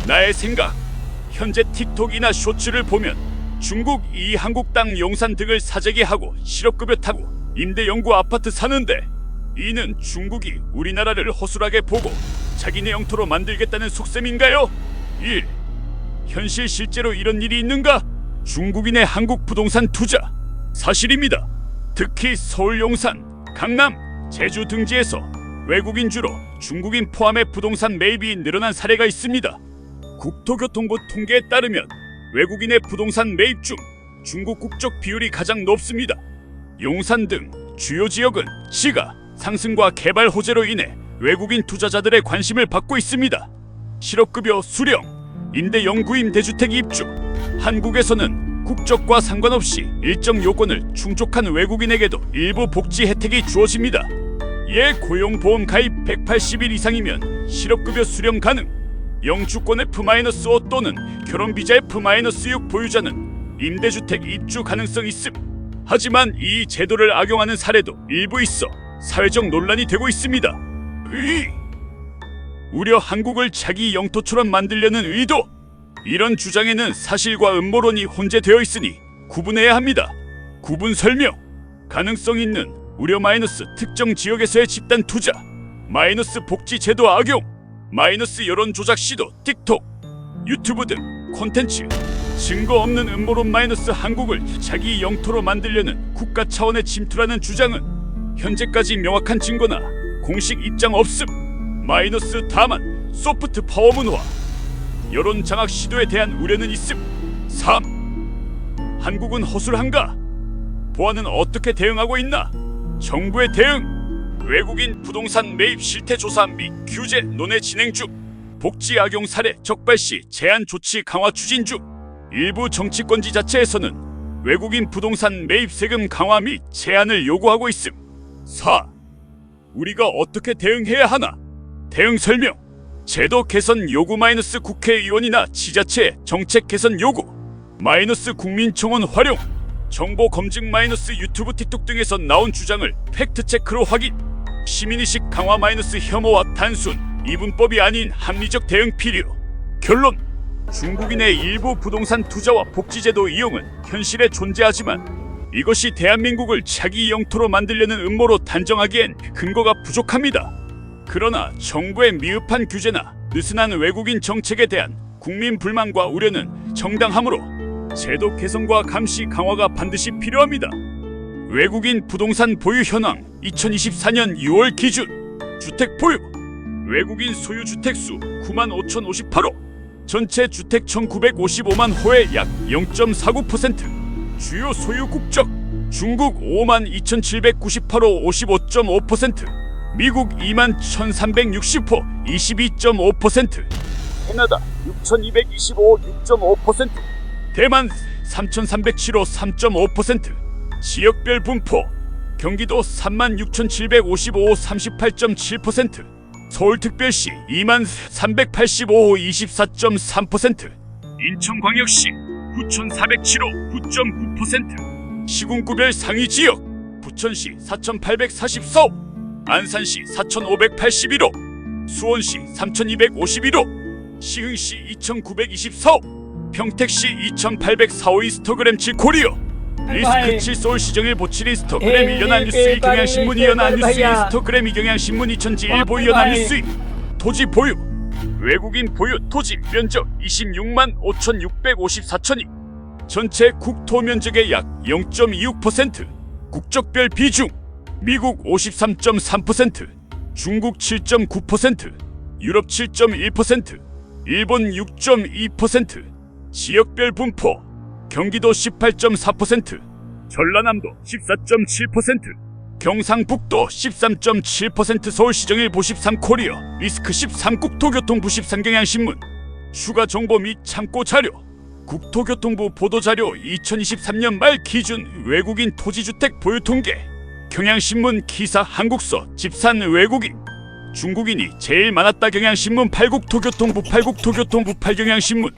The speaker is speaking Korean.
나의 생각, 현재 틱톡이나 쇼츠를 보면 중국 이한국당 용산 등을 사재기하고 실업급여 타고 임대영구 아파트 사는데, 이는 중국이 우리나라를 허술하게 보고 자기네 영토로 만들겠다는 속셈인가요? 1. 현실 실제로 이런 일이 있는가? 중국인의 한국 부동산 투자 사실입니다. 특히 서울 용산, 강남, 제주 등지에서 외국인 주로 중국인 포함의 부동산 매입이 늘어난 사례가 있습니다. 국토교통부 통계에 따르면 외국인의 부동산 매입 중 중국 국적 비율이 가장 높습니다. 용산 등 주요 지역은 시가 상승과 개발 호재로 인해 외국인 투자자들의 관심을 받고 있습니다. 실업급여 수령, 임대영구임 대주택 입주, 한국에서는 국적과 상관없이 일정 요건을 충족한 외국인에게도 일부 복지 혜택이 주어집니다. 예, 고용보험 가입 180일 이상이면 실업급여 수령 가능, 영주권 F-5 또는 결혼비자 F-6 보유자는 임대주택 입주 가능성 있음. 하지만 이 제도를 악용하는 사례도 일부 있어 사회적 논란이 되고 있습니다. 우려 한국을 자기 영토처럼 만들려는 의도, 이런 주장에는 사실과 음모론이 혼재되어 있으니 구분해야 합니다. 구분 설명. 가능성 있는 우려 마이너스 특정 지역에서의 집단 투자, 마이너스 복지 제도 악용, 마이너스 여론 조작 시도 틱톡, 유튜브 등 콘텐츠. 증거 없는 음모론 마이너스 한국을 자기 영토로 만들려는 국가 차원의 침투라는 주장은 현재까지 명확한 증거나 공식 입장 없음. 마이너스. 다만 소프트 파워 문화, 여론 장악 시도에 대한 우려는 있음. 3. 한국은 허술한가? 보안은 어떻게 대응하고 있나? 정부의 대응. 외국인 부동산 매입 실태 조사 및 규제 논의 진행 중. 복지 악용 사례 적발시 제한 조치 강화 추진 중. 일부 정치권 지자체에서는 외국인 부동산 매입 세금 강화 및 제한을 요구하고 있음. 4. 우리가 어떻게 대응해야 하나? 대응 설명. 제도 개선 요구 마이너스 국회의원이나 지자체 정책 개선 요구, 마이너스 국민청원 활용, 정보 검증 마이너스 유튜브 틱톡 등에서 나온 주장을 팩트체크로 확인, 시민의식 강화 마이너스 혐오와 단순 이분법이 아닌 합리적 대응 필요. 결론. 중국인의 일부 부동산 투자와 복지제도 이용은 현실에 존재하지만 이것이 대한민국을 자기 영토로 만들려는 음모로 단정하기엔 근거가 부족합니다. 그러나 정부의 미흡한 규제나 느슨한 외국인 정책에 대한 국민 불만과 우려는 정당하므로 제도 개선과 감시 강화가 반드시 필요합니다. 외국인 부동산 보유 현황 2024년 6월 기준. 주택 보유 외국인 소유 주택수 95,058호, 전체 주택 1,955만 호의 약 0.49%, 주요 소유 국적 중국 52,798호 55.5%, 미국 21,360호 22.5%, 캐나다 6,225호 6.5%, 대만 3,307호 3.5%. 지역별 분포. 경기도 36,755호 38.7%, 서울특별시 23,385호 24.3%, 인천광역시 9,407호 9.9%, 시군구별 상위지역 부천시 4,844호, 안산시 4,581호, 수원시 3,251호, 시흥시 2,924호, 평택시 2,804호. 인스타그램 7코리어 리스크 7 서울시정일 보칠 인스타그램 1연한 뉴스 1 경향신문 2연한 뉴스 인스타그램 2경향신문 2000지 1보 2연한 뉴스. 토지 보유 외국인 보유 토지 면적 26만 5,654천이, 전체 국토 면적의 약 0.26%. 국적별 비중. 미국 53.3%, 중국 7.9%, 유럽 7.1%, 일본 6.2%. 지역별 분포. 경기도 18.4%, 전라남도 14.7%, 경상북도 13.7%. 서울시정일보 13코리어 리스크 13 국토교통부 13경향신문. 추가 정보 및 참고 자료. 국토교통부 보도자료 2023년 말 기준 외국인 토지주택 보유 통계. 경향신문 기사 한국서 집산 외국인. 중국인이 제일 많았다. 경향신문 8국토교통부 8국토교통부 8경향신문.